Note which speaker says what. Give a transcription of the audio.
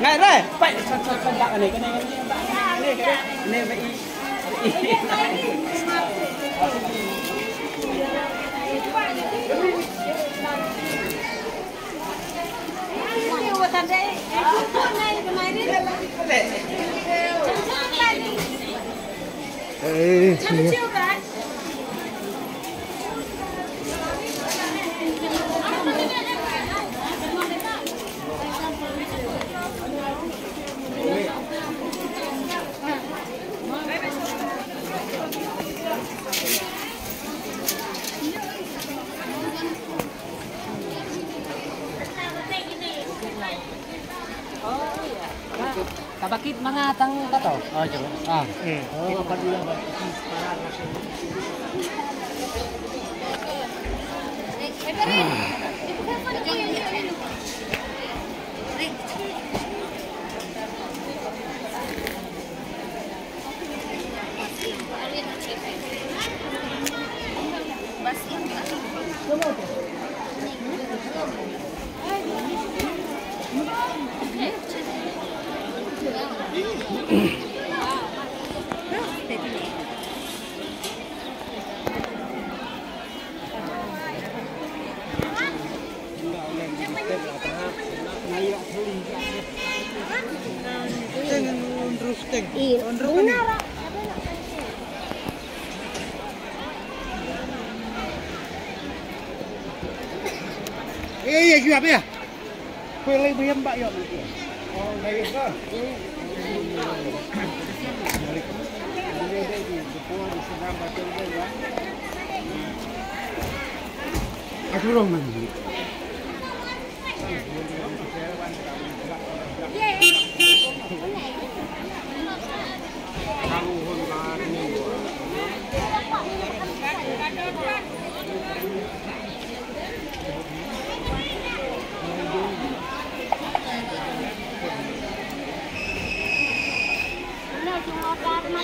Speaker 1: Ngay rồi, phải phân đặng này cái này này vậy.
Speaker 2: Kabakit mga tang kato. Oh, coba. Ah. Oh, padula ba.
Speaker 1: Eh, siapa ya? Pilih bayam mbak ya. Oh, baik ke? Aku orang mandi.
Speaker 3: Cuma malam